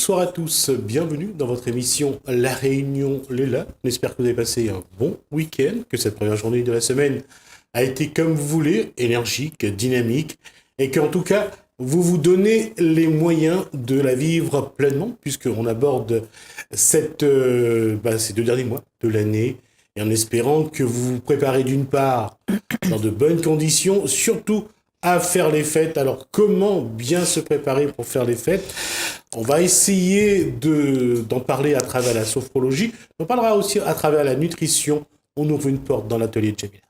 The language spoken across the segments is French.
Bonsoir à tous, bienvenue dans votre émission La Réunion Léla. J'espère que vous avez passé un bon week-end, que cette première journée de la semaine a été comme vous voulez, énergique, dynamique, et qu'en tout cas, vous vous donnez les moyens de la vivre pleinement, puisqu'on aborde ces 2 derniers mois de l'année, et en espérant que vous vous préparez d'une part dans de bonnes conditions, surtout à faire les fêtes. Alors, comment bien se préparer pour faire les fêtes ? On va essayer d'en parler à travers la sophrologie. On parlera aussi à travers la nutrition. On ouvre une porte dans l'atelier de Jamila.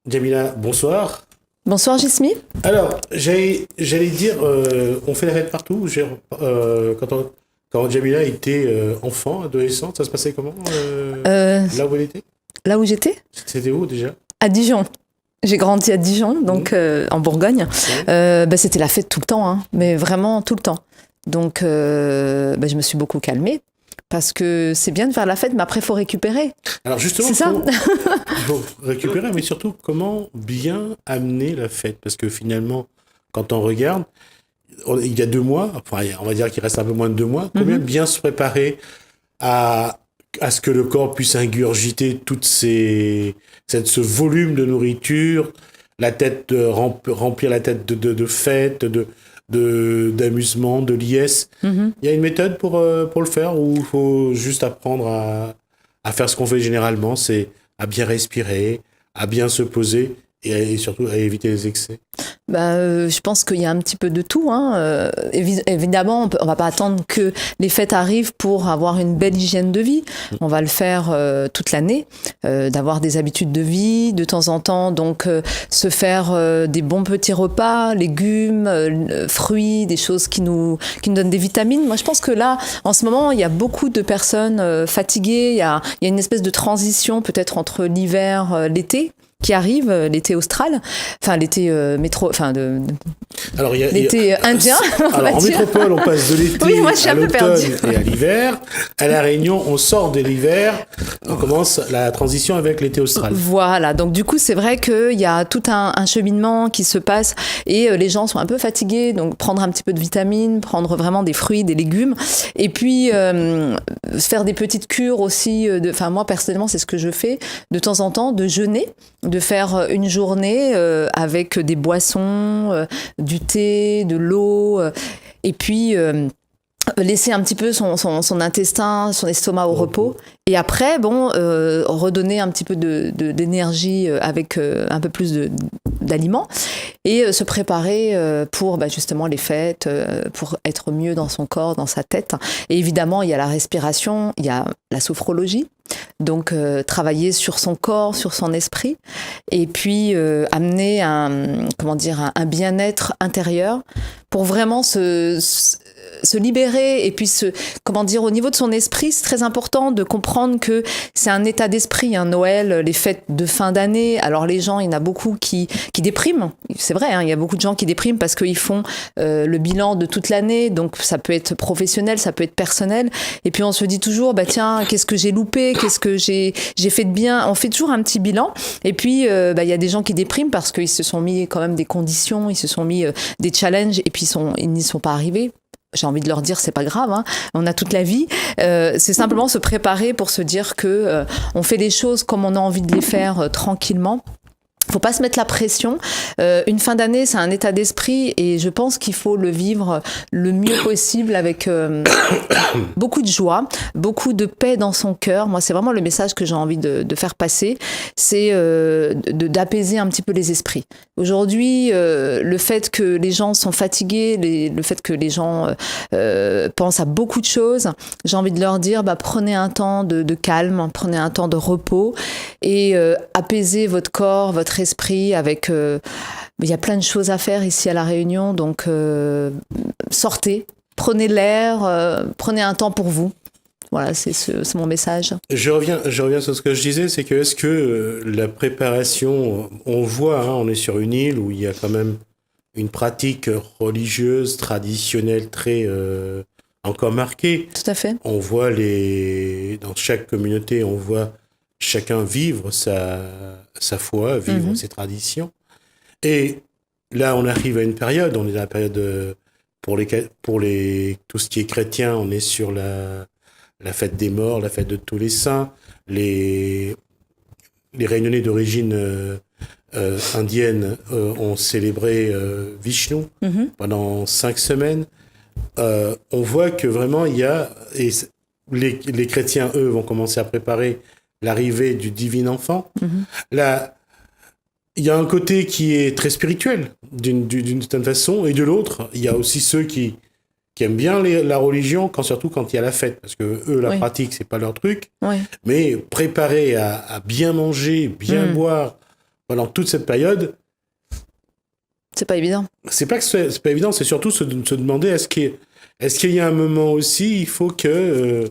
Jamila, bonsoir. Bonsoir Jismi. Alors, j'allais dire, on fait la fête partout. Quand Jamila était enfant, adolescente, ça se passait comment là où elle était ? Là où j'étais ? C'était où déjà ? À Dijon. J'ai grandi à Dijon, donc en Bourgogne. C'était la fête tout le temps, hein, mais vraiment tout le temps. Donc je me suis beaucoup calmée. Parce que c'est bien de faire la fête, mais après, il faut récupérer. Alors justement, il faut récupérer, mais surtout, comment bien amener la fête ? Parce que finalement, quand on regarde, il y a 2 mois, enfin, on va dire qu'il reste un peu moins de 2 mois, combien bien se préparer à ce que le corps puisse ingurgiter ce volume de nourriture, la tête, remplir la tête de fêtes, d'amusement, de liesse. Il y a une méthode pour le faire, ou il faut juste apprendre à faire ce qu'on fait généralement, c'est à bien respirer, à bien se poser et surtout à éviter les excès. Je pense qu'il y a un petit peu de tout, hein. Évidemment, on va pas attendre que les fêtes arrivent pour avoir une belle hygiène de vie. On va le faire toute l'année, d'avoir des habitudes de vie, de temps en temps, donc se faire des bons petits repas, légumes, fruits, des choses qui nous donnent des vitamines. Moi, je pense que là, en ce moment, il y a beaucoup de personnes fatiguées. Il y a une espèce de transition peut-être entre l'hiver, l'été, qui arrive, l'été austral, enfin l'été l'été indien. Alors en métropole, on passe de l'été à l'automne et à l'hiver. À La Réunion, on sort de l'hiver, on commence la transition avec l'été austral. Voilà, donc du coup, c'est vrai qu'il y a tout un cheminement qui se passe et les gens sont un peu fatigués, donc prendre un petit peu de vitamines, prendre vraiment des fruits, des légumes, et puis faire des petites cures aussi. Moi, personnellement, c'est ce que je fais de temps en temps, de jeûner, de faire une journée avec des boissons, du thé, de l'eau, et puis laisser un petit peu son intestin, son estomac au repos. Et après, redonner un petit peu d'énergie avec un peu plus d'aliments et se préparer pour justement les fêtes, pour être mieux dans son corps, dans sa tête. Et évidemment, il y a la respiration, il y a la sophrologie. Donc travailler sur son corps, sur son esprit, et puis amener un bien-être intérieur pour vraiment se libérer. Et puis au niveau de son esprit, c'est très important de comprendre que c'est un état d'esprit, Noël, les fêtes de fin d'année. Alors les gens, il y en a beaucoup qui dépriment, c'est vrai, il y a beaucoup de gens qui dépriment parce qu'ils font le bilan de toute l'année, donc ça peut être professionnel, ça peut être personnel, et puis on se dit toujours tiens, qu'est-ce que j'ai loupé, qu'est-ce que j'ai fait de bien. On fait toujours un petit bilan, et puis il y a des gens qui dépriment parce qu'ils se sont mis quand même des conditions, ils se sont mis des challenges, et puis ils n'y sont pas arrivés. J'ai envie de leur dire, c'est pas grave, on a toute la vie. C'est simplement se préparer pour se dire que on fait les choses comme on a envie de les faire tranquillement. Faut pas se mettre la pression. Une fin d'année, c'est un état d'esprit, et je pense qu'il faut le vivre le mieux possible avec beaucoup de joie, beaucoup de paix dans son cœur. Moi, c'est vraiment le message que j'ai envie de faire passer, c'est d'apaiser un petit peu les esprits. Aujourd'hui, le fait que les gens sont fatigués, le fait que les gens pensent à beaucoup de choses, j'ai envie de leur dire, prenez un temps de calme, prenez un temps de repos, et apaisez votre corps, votre esprit avec... il y a plein de choses à faire ici à La Réunion, donc sortez, prenez l'air, prenez un temps pour vous. Voilà, c'est mon message. Je reviens sur ce que je disais, c'est que est-ce que la préparation, on voit, on est sur une île où il y a quand même une pratique religieuse, traditionnelle, très encore marquée. Tout à fait. On voit dans chaque communauté, on voit chacun vivre sa foi, vivre ses traditions. Et là, on arrive à une période, on est dans la période, tout ce qui est chrétien, on est sur la fête des morts, la fête de tous les saints, les Réunionnais d'origine indienne ont célébré Vishnu pendant 5 semaines. On voit que vraiment il y a, et les chrétiens, eux, vont commencer à préparer l'arrivée du divin enfant. Là, il y a un côté qui est très spirituel, d'une certaine façon, et de l'autre, il y a aussi ceux qui aiment bien la religion, surtout quand il y a la fête, parce que eux, la pratique, c'est pas leur truc. Mais préparer à bien manger, bien boire pendant toute cette période, c'est pas évident. C'est pas que c'est pas évident, c'est surtout se demander est-ce qu'il y a un moment aussi, il faut que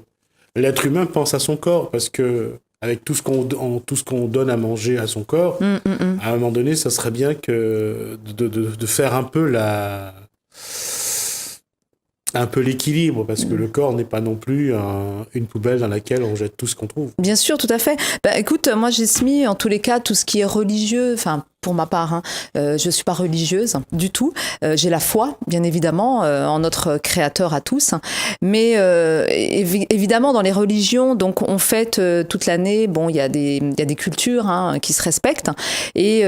l'être humain pense à son corps, parce que avec tout ce qu'on donne à manger à son corps, à un moment donné, ça serait bien que de faire un peu l'équilibre, parce que le corps n'est pas non plus une poubelle dans laquelle on jette tout ce qu'on trouve. Bien sûr, tout à fait. Écoute, moi j'estimais en tous les cas tout ce qui est religieux, enfin pour ma part, je suis pas religieuse du tout. J'ai la foi, bien évidemment, en notre Créateur à tous. Mais évidemment, dans les religions, donc on fête toute l'année. Bon, il y a des cultures qui se respectent, et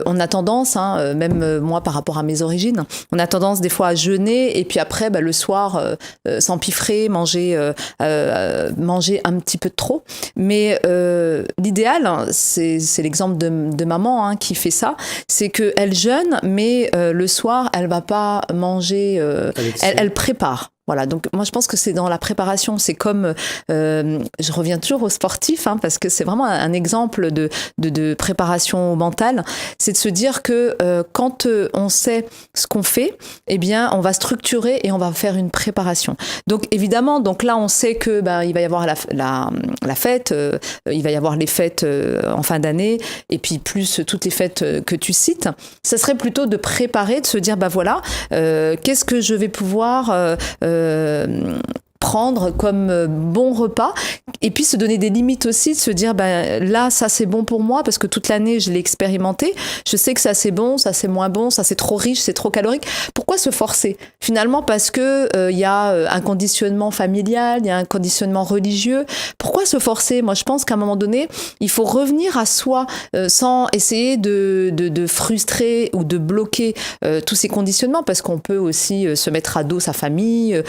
on a tendance, même moi par rapport à mes origines, on a tendance des fois à jeûner et puis après, le soir, s'empiffrer, manger un petit peu de trop. Mais l'idéal, c'est l'exemple de maman qui fait ça, c'est qu'elle jeûne, mais le soir, elle va pas manger, elle prépare. Voilà, donc moi je pense que c'est dans la préparation, c'est comme, je reviens toujours aux sportifs, parce que c'est vraiment un exemple de préparation mentale, c'est de se dire que quand on sait ce qu'on fait, eh bien on va structurer et on va faire une préparation. Donc évidemment, donc là on sait que il va y avoir la fête, il va y avoir les fêtes en fin d'année, et puis plus toutes les fêtes que tu cites, ça serait plutôt de préparer, de se dire voilà, qu'est-ce que je vais pouvoir prendre comme bon repas, et puis se donner des limites aussi, de se dire là ça c'est bon pour moi parce que toute l'année je l'ai expérimenté, je sais que ça c'est bon, ça c'est moins bon, ça c'est trop riche, c'est trop calorique. Pourquoi se forcer finalement? Parce que y a un conditionnement familial, il y a un conditionnement religieux. Pourquoi se forcer? Moi je pense qu'à un moment donné il faut revenir à soi, sans essayer de frustrer ou de bloquer tous ces conditionnements, parce qu'on peut aussi se mettre à dos sa famille,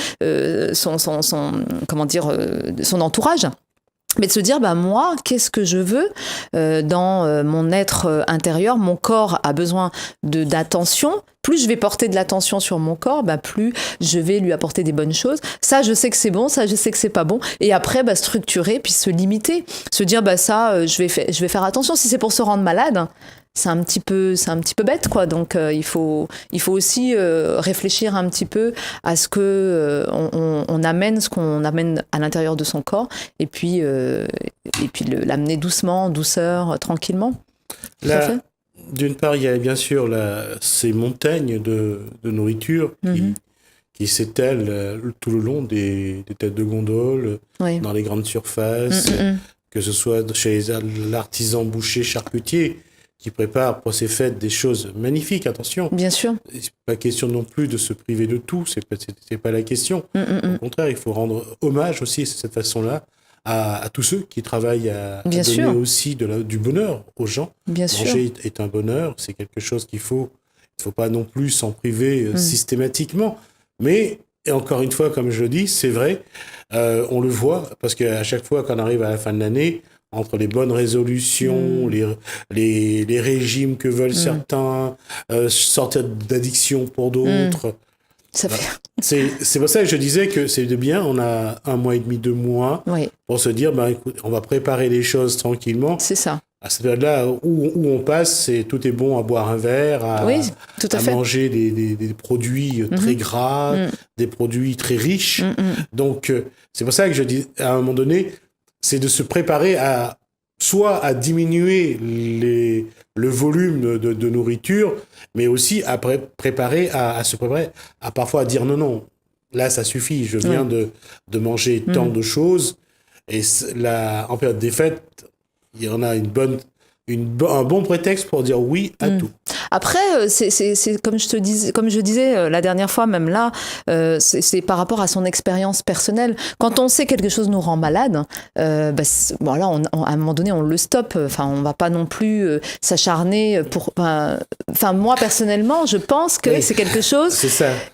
son entourage, mais de se dire moi qu'est-ce que je veux dans mon être intérieur. Mon corps a besoin d'attention. Plus je vais porter de l'attention sur mon corps, plus je vais lui apporter des bonnes choses. Ça je sais que c'est bon, ça je sais que c'est pas bon, et après structurer, puis se limiter, se dire ça je vais faire attention. Si c'est pour se rendre malade, c'est un petit peu bête, quoi. Donc il faut aussi réfléchir un petit peu à ce que on amène, ce qu'on amène à l'intérieur de son corps, et puis l'amener doucement, en douceur, tranquillement. Là, d'une part, il y a bien sûr ces montagnes de nourriture qui s'étalent tout le long des têtes de gondole, dans les grandes surfaces, que ce soit chez l'artisan boucher charcutier qui prépare pour ces fêtes des choses magnifiques, attention. Bien sûr. C'est pas question non plus de se priver de tout, c'est pas la question. Au contraire, il faut rendre hommage aussi, de cette façon-là, à tous ceux qui travaillent à donner aussi du bonheur aux gens. Bien Manger est un bonheur, c'est quelque chose il faut pas non plus s'en priver systématiquement. Mais, et encore une fois, comme je le dis, c'est vrai, on le voit, parce qu'à chaque fois qu'on arrive à la fin de l'année, entre les bonnes résolutions, les régimes que veulent certains, sortir d'addiction pour d'autres. C'est pour ça que je disais que c'est de bien, on a 1 mois et demi, 2 mois, pour se dire, écoute, on va préparer les choses tranquillement. C'est ça. À cette période-là où on passe, tout est bon à boire un verre, à manger des produits très gras, des produits très riches. Donc, c'est pour ça que je dis, à un moment donné, c'est de se préparer soit à diminuer le volume de nourriture, mais aussi à préparer à se préparer à parfois à dire non, là ça suffit, je viens de manger tant de choses, et là, en période des fêtes, il y en a un bon prétexte pour dire oui à tout. Après, c'est comme je disais la dernière fois, même là, c'est par rapport à son expérience personnelle. Quand on sait que quelque chose nous rend malade, voilà, à un moment donné, on le stoppe. Enfin, on va pas non plus s'acharner pour. Enfin, moi personnellement, je pense que c'est quelque chose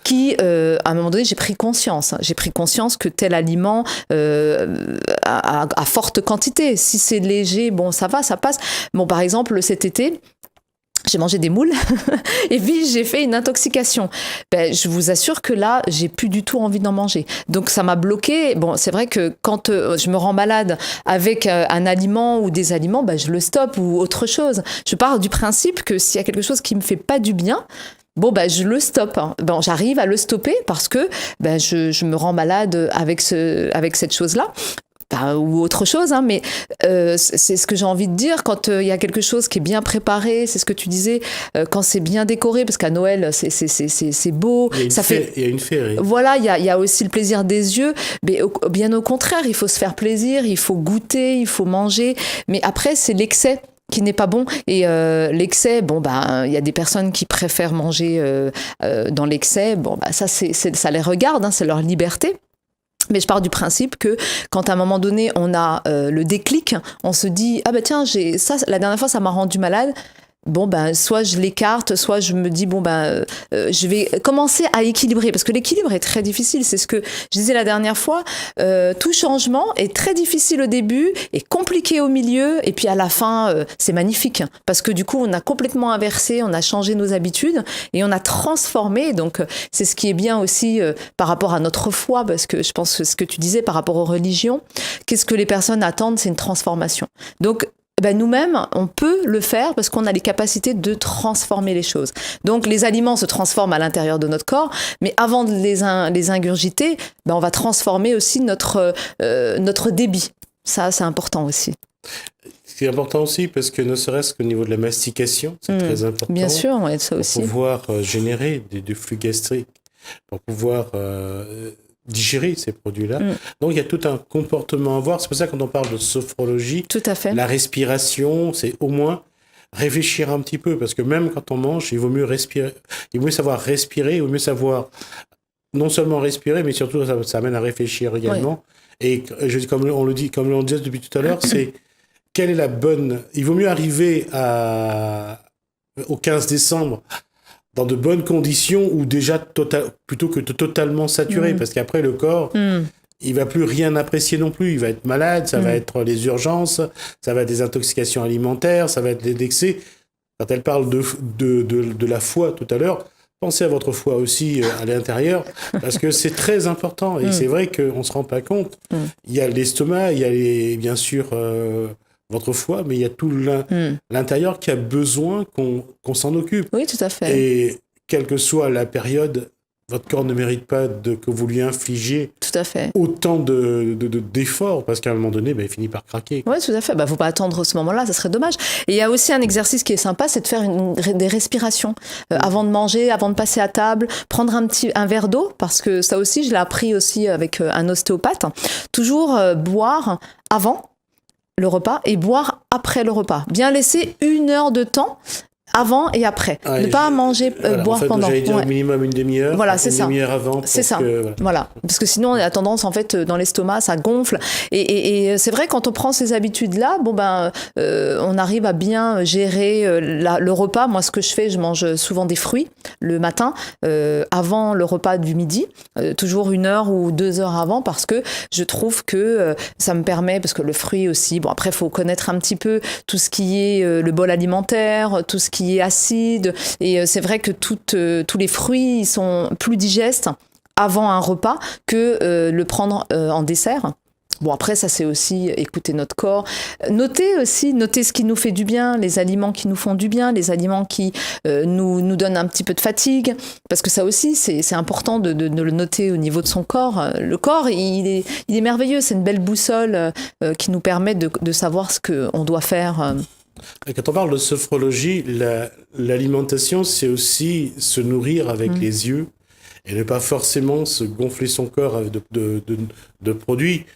qui, à un moment donné, j'ai pris conscience. J'ai pris conscience que tel aliment à forte quantité. Si c'est léger, bon, ça va, ça passe. Bon, par exemple, cet été, j'ai mangé des moules et puis j'ai fait une intoxication. Je vous assure que là, j'ai plus du tout envie d'en manger. Donc ça m'a bloqué. Bon, c'est vrai que quand je me rends malade avec un aliment ou des aliments, je le stoppe ou autre chose. Je pars du principe que s'il y a quelque chose qui me fait pas du bien, je le stoppe. Bon, j'arrive à le stopper parce que je me rends malade avec cette chose-là. Ou autre chose, mais c'est ce que j'ai envie de dire quand il y a quelque chose qui est bien préparé, c'est ce que tu disais, quand c'est bien décoré, parce qu'à Noël c'est beau, il y a une féerie. Voilà, il y a aussi le plaisir des yeux, mais bien au contraire, il faut se faire plaisir, il faut goûter, il faut manger, mais après c'est l'excès qui n'est pas bon, et l'excès, il y a des personnes qui préfèrent manger dans l'excès, ça les regarde, c'est leur liberté. Mais je pars du principe que quand à un moment donné on a le déclic, on se dit tiens, ça la dernière fois ça m'a rendu malade. Soit je l'écarte, soit je me dis je vais commencer à équilibrer, parce que l'équilibre est très difficile. C'est ce que je disais la dernière fois. Tout changement est très difficile au début et compliqué au milieu, et puis à la fin c'est magnifique, parce que du coup on a complètement inversé, on a changé nos habitudes et on a transformé. Donc c'est ce qui est bien aussi par rapport à notre foi, parce que je pense que ce que tu disais par rapport aux religions, qu'est-ce que les personnes attendent, c'est une transformation. Donc nous-mêmes, on peut le faire parce qu'on a les capacités de transformer les choses. Donc, les aliments se transforment à l'intérieur de notre corps, mais avant de les ingurgiter, on va transformer aussi notre débit. Ça, c'est important aussi. C'est important aussi parce que ne serait-ce qu'au niveau de la mastication, c'est très important. Bien sûr, ouais, ça aussi. Pour pouvoir générer du flux gastrique, pour pouvoir digérer ces produits-là. Donc, il y a tout un comportement à voir. C'est pour ça que quand on parle de sophrologie, tout à fait. La respiration, c'est au moins réfléchir un petit peu, parce que même quand on mange, il vaut mieux respirer. Il vaut mieux savoir respirer, il vaut mieux savoir non seulement respirer, mais surtout, ça amène à réfléchir également. Oui. Et comme on le disait depuis tout à l'heure, c'est quelle est la bonne... Il vaut mieux arriver au 15 décembre dans de bonnes conditions, ou déjà plutôt que de totalement saturé, parce qu'après le corps, il va plus rien apprécier non plus, il va être malade, ça va être les urgences, ça va être des intoxications alimentaires, ça va être des excès. Quand elle parle de la foi tout à l'heure, pensez à votre foi aussi à l'intérieur, parce que c'est très important, et c'est vrai qu'on ne se rend pas compte. Il y a l'estomac, il y a bien sûr votre foie, mais il y a tout l'intérieur qui a besoin qu'on s'en occupe. Oui, tout à fait. Et quelle que soit la période, votre corps ne mérite pas que vous lui infligiez tout à fait. Autant d'efforts, parce qu'à un moment donné, il finit par craquer. Oui, tout à fait. Faut pas attendre ce moment-là, ça serait dommage. Et il y a aussi un exercice qui est sympa, c'est de faire des respirations. Avant de manger, avant de passer à table, prendre un verre d'eau, parce que ça aussi, je l'ai appris aussi avec un ostéopathe. Toujours boire avant le repas et boire après le repas. Bien laisser 1 heure de temps avant et après. Ne pas manger, boire pendant. J'allais dire au minimum une demi-heure. Voilà, c'est ça. Une demi-heure avant. C'est ça. Voilà. Parce que sinon, on a tendance, en fait, dans l'estomac, ça gonfle. Et c'est vrai, quand on prend ces habitudes-là, on arrive à bien gérer le repas. Moi, ce que je fais, je mange souvent des fruits le matin, avant le repas du midi, toujours 1 heure ou 2 heures avant, parce que je trouve que ça me permet, parce que le fruit aussi, après, il faut connaître un petit peu tout ce qui est le bol alimentaire, tout ce qui est acide, et c'est vrai que tous les fruits ils sont plus digestes avant un repas que le prendre en dessert. Après, ça, c'est aussi écouter notre corps. Noter ce qui nous fait du bien, les aliments qui nous font du bien, les aliments qui nous donnent un petit peu de fatigue. Parce que ça aussi, c'est important de le noter au niveau de son corps. Le corps, il est merveilleux. C'est une belle boussole qui nous permet de savoir ce qu'on doit faire. Et quand on parle de sophrologie, l'alimentation, c'est aussi se nourrir avec les yeux et ne pas forcément se gonfler son corps avec de produits.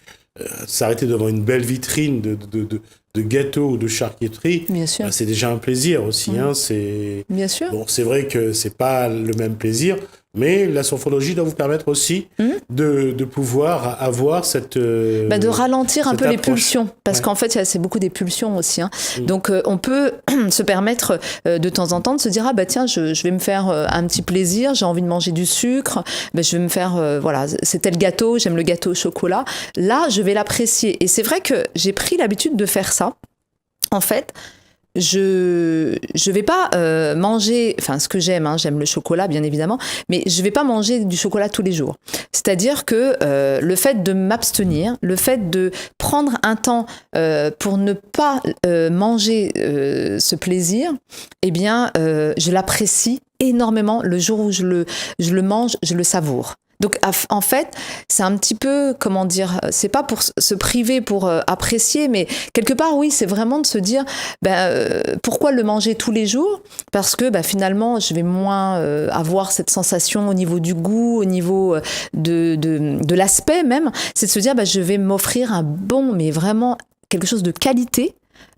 s'arrêter devant une belle vitrine de gâteaux ou de charcuterie, Bien sûr. c'est déjà un plaisir aussi. Hein, Bien sûr. bon, c'est vrai que c'est pas le même plaisir, mais la sophrologie doit vous permettre aussi de pouvoir avoir cette... de ralentir un cette peu les approche. pulsions, parce Ouais. qu'en fait, c'est beaucoup des pulsions aussi. Hein. Donc, on peut se permettre de temps en temps de se dire, ah bah tiens, je vais me faire un petit plaisir, j'ai envie de manger du sucre, je vais me faire, voilà, c'est tel gâteau, j'aime le gâteau au chocolat. Là, je vais l'apprécier. Et c'est vrai que j'ai pris l'habitude de faire ça. En fait, je vais pas manger, enfin ce que j'aime, hein, j'aime le chocolat bien évidemment, mais je vais pas manger du chocolat tous les jours. C'est-à-dire que le fait de m'abstenir, le fait de prendre un temps pour ne pas manger ce plaisir, eh bien je l'apprécie énormément le jour où je le mange, je le savoure. Donc en fait, c'est un petit peu, comment dire, c'est pas pour se priver, pour apprécier, mais quelque part oui, c'est vraiment de se dire, pourquoi le manger tous les jours ? Parce que finalement, je vais moins avoir cette sensation au niveau du goût, au niveau de l'aspect même. C'est de se dire, je vais m'offrir un bon, mais vraiment quelque chose de qualité.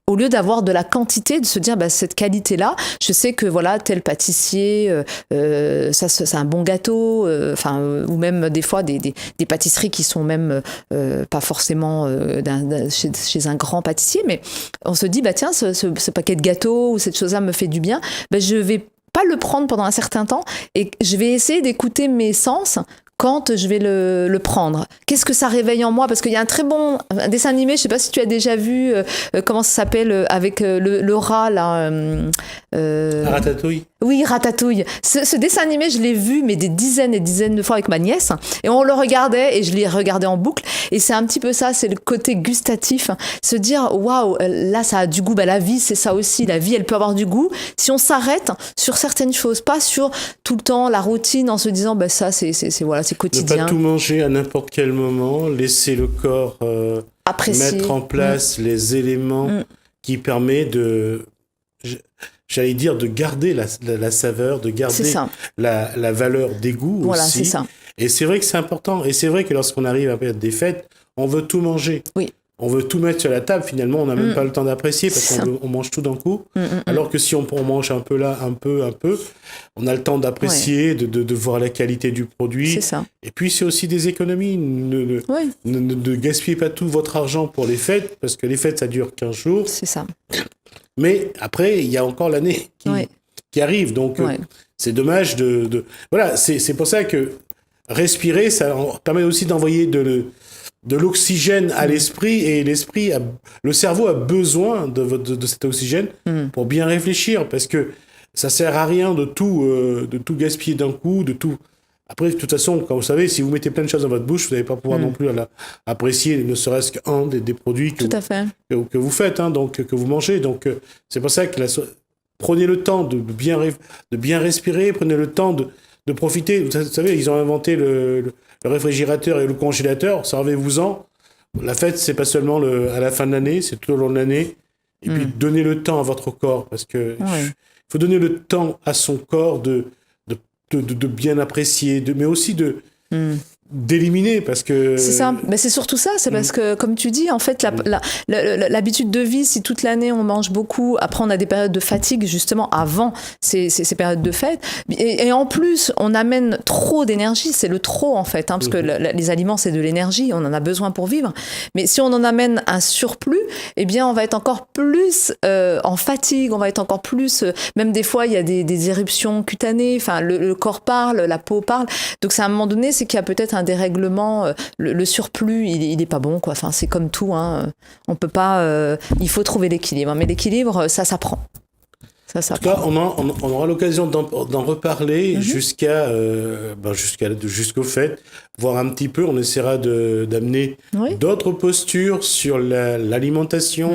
Au lieu d'avoir de la quantité, de se dire cette qualité-là, je sais que voilà tel pâtissier, ça c'est un bon gâteau, ou même des fois des pâtisseries qui sont même pas forcément chez un grand pâtissier, mais on se dit tiens ce paquet de gâteaux ou cette chose-là me fait du bien, je vais pas le prendre pendant un certain temps et je vais essayer d'écouter mes sens quand je vais le prendre. Qu'est-ce que ça réveille en moi ? Parce qu'il y a un très bon dessin animé, je ne sais pas si tu as déjà vu, comment ça s'appelle, avec le rat, là. Ratatouille. Oui, Ratatouille. Ce dessin animé, je l'ai vu, mais des dizaines et dizaines de fois avec ma nièce. Et on le regardait, et je l'ai regardé en boucle. Et c'est un petit peu ça, c'est le côté gustatif. Se dire, waouh, là, ça a du goût. La vie, c'est ça aussi. La vie, elle peut avoir du goût. Si on s'arrête sur certaines choses, pas sur tout le temps la routine, en se disant, ça, c'est quotidien. Ne pas tout manger à n'importe quel moment, laisser le corps apprécier, mettre en place les éléments qui permettent j'allais dire de garder la saveur, de garder la valeur des goûts voilà, aussi. C'est ça. Et c'est vrai que c'est important. Et c'est vrai que lorsqu'on arrive à la période des fêtes, on veut tout manger. Oui. On veut tout mettre sur la table, finalement, on n'a même pas le temps d'apprécier parce qu'on mange tout d'un coup. Alors que si on mange un peu là, un peu, on a le temps d'apprécier, de voir la qualité du produit. C'est ça. Et puis, c'est aussi des économies. Ne gaspillez pas tout votre argent pour les fêtes parce que les fêtes, ça dure 15 jours. C'est ça. Mais après, il y a encore l'année qui arrive. Donc, c'est dommage Voilà, c'est pour ça que respirer, ça permet aussi d'envoyer de l'oxygène à l'esprit, et le cerveau a besoin de cet oxygène pour bien réfléchir, parce que ça sert à rien de tout gaspiller d'un coup, de tout. Après, de toute façon, comme vous savez, si vous mettez plein de choses dans votre bouche, vous n'allez pas pouvoir non plus apprécier ne serait-ce qu'un des produits que vous faites, hein, donc que vous mangez. Donc, c'est pour ça que prenez le temps de bien respirer, prenez le temps de profiter. Vous savez, ils ont inventé le réfrigérateur et le congélateur, servez-vous-en. La fête, c'est pas seulement à la fin de l'année, c'est tout au long de l'année. Et puis, donnez le temps à votre corps, parce que faut donner le temps à son corps de bien apprécier, mais aussi d'éliminer, parce que... C'est ça, mais c'est surtout ça, c'est parce que, comme tu dis, en fait, l'habitude de vie, si toute l'année on mange beaucoup, après on a des périodes de fatigue, justement, avant ces périodes de fête, et en plus, on amène trop d'énergie, c'est le trop, en fait, hein, parce que les aliments, c'est de l'énergie, on en a besoin pour vivre, mais si on en amène un surplus, eh bien, on va être encore plus en fatigue, on va être encore plus... même des fois, il y a des éruptions cutanées, enfin, le corps parle, la peau parle, donc c'est à un moment donné, c'est qu'il y a peut-être un dérèglement, le surplus, il est pas bon, quoi. Enfin, c'est comme tout, hein. On peut pas. Il faut trouver l'équilibre, mais l'équilibre, ça s'apprend. En tout cas, on aura l'occasion d'en reparler jusqu'aux fêtes, voir un petit peu. On essaiera d'amener d'autres postures sur l'alimentation,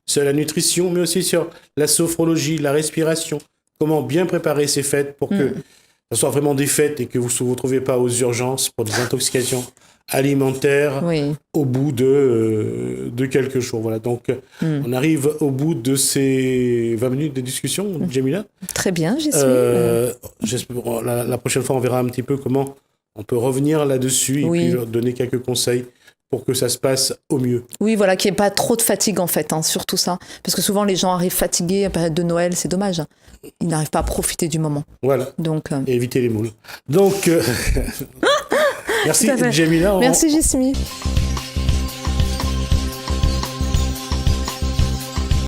sur la nutrition, mais aussi sur la sophrologie, la respiration. Comment bien préparer ces fêtes pour que ce soit vraiment des fêtes et que vous ne vous trouvez pas aux urgences pour des intoxications alimentaires au bout de quelques jours. Voilà, donc on arrive au bout de ces 20 minutes de discussion, Jamila. Très bien, j'y suis. La prochaine fois, on verra un petit peu comment on peut revenir là-dessus et puis leur donner quelques conseils pour que ça se passe au mieux. Oui, voilà, qu'il n'y ait pas trop de fatigue en fait, surtout ça. Parce que souvent les gens arrivent fatigués à la période de Noël, c'est dommage. Ils n'arrivent pas à profiter du moment. Voilà. Donc, et éviter les moules. Donc, merci Jamila. Merci Jismi.